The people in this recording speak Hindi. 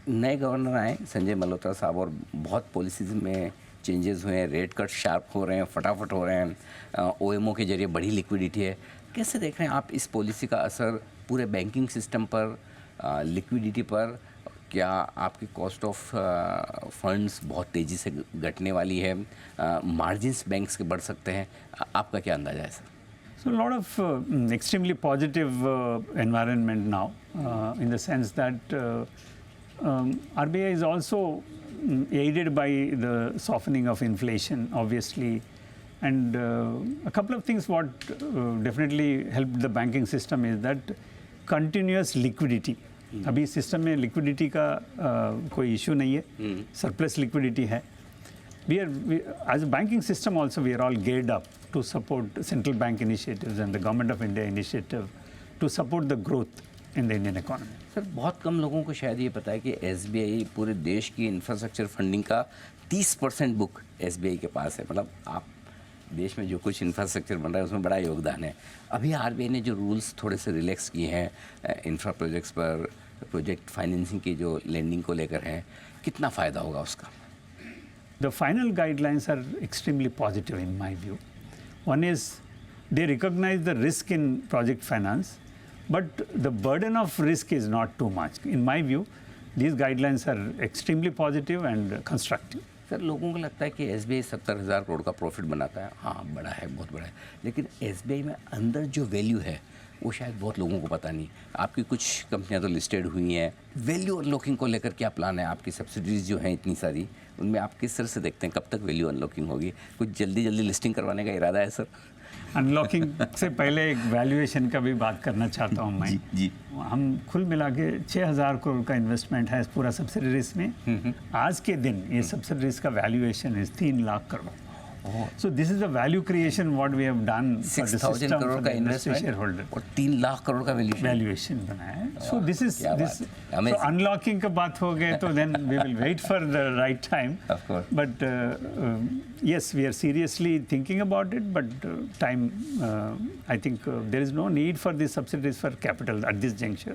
नए गवर्नर आए संजय मल्होत्रा साहब और बहुत पॉलिसीज़ में चेंजेस हुए हैं, रेट कट शार्प हो रहे हैं, फटाफट हो रहे हैं, ओएमओ के जरिए बड़ी लिक्विडिटी है। कैसे देख रहे हैं आप इस पॉलिसी का असर पूरे बैंकिंग सिस्टम पर, लिक्विडिटी पर? क्या आपकी कॉस्ट ऑफ फंड्स बहुत तेज़ी से घटने वाली है, मार्जिन्स बैंक्स के बढ़ सकते हैं? आपका क्या अंदाज़ा है sir? So a lot of extremely positive environment now, in the sense that RBI is also aided by the softening of inflation, obviously, and a couple of things what definitely helped the banking system is that continuous liquidity. अभी सिस्टम में लिक्विडिटी का कोई इशू नहीं है, सरप्लस लिक्विडिटी है. As a banking system also, we are all geared up to support central bank initiatives and the government of India initiative to support the growth in the Indian economy. Sir बहुत कम लोगों को शायद ये पता है कि SBI पूरे देश की इंफ्रास्ट्रक्चर फंडिंग का 30% बुक SBI के पास है. मतलब आप देश में जो कुछ इंफ्रास्ट्रक्चर बन रहा है उसमें बड़ा योगदान है. अभी RBI ने जो रूल्स थोड़े से रिलैक्स किए हैं इंफ्रा प्रोजेक्ट्स पर, प्रोजेक्ट फाइनेंसिंग की जो लेंडिंग को लेकर हैं, कितना फ़ायदा होगा उसका? The final guidelines are extremely positive in my view. One is they recognize the risk in project finance, but the burden of risk is not too much. In my view, these guidelines are extremely positive and constructive. Sir लोगों को लगता है कि SBI 70,000 करोड़ का प्रॉफिट बनाता है. हाँ बड़ा है, बहुत बड़ा है, लेकिन SBI में अंदर जो वैल्यू है वो शायद बहुत लोगों को पता नहीं. आपकी कुछ कंपनियां तो लिस्टेड हुई हैं. वैल्यू अनलॉकिंग को लेकर क्या प्लान है? आपकी सब्सिडीज जो हैं इतनी सारी, उनमें आप किस तरह से देखते हैं कब तक वैल्यू अनलॉकिंग होगी? कुछ जल्दी जल्दी लिस्टिंग करवाने का इरादा है सर? अनलॉकिंग से पहले एक वैल्यूएशन का भी बात करना चाहता हूँ मैं. जी. हम कुल मिला के 6,000 करोड़ का इन्वेस्टमेंट है पूरा सब्सिडरीज में. आज के दिन ये सब्सिडरीज का वैल्यूएशन है 3 lakh crore. So this is the value creation what we have done for the 6,000 system crore for का the industry इन्वेस्टमेंट shareholder. और 3 लाख करोड़ का वैल्यूएशन बनाया है. So this is क्या this. बात है. Amazing. So unlocking का बात हो गए तो then we will wait for the right time. Of course. But yes, we are seriously thinking about it. But time, I think there is no need for these subsidies for capital at this juncture.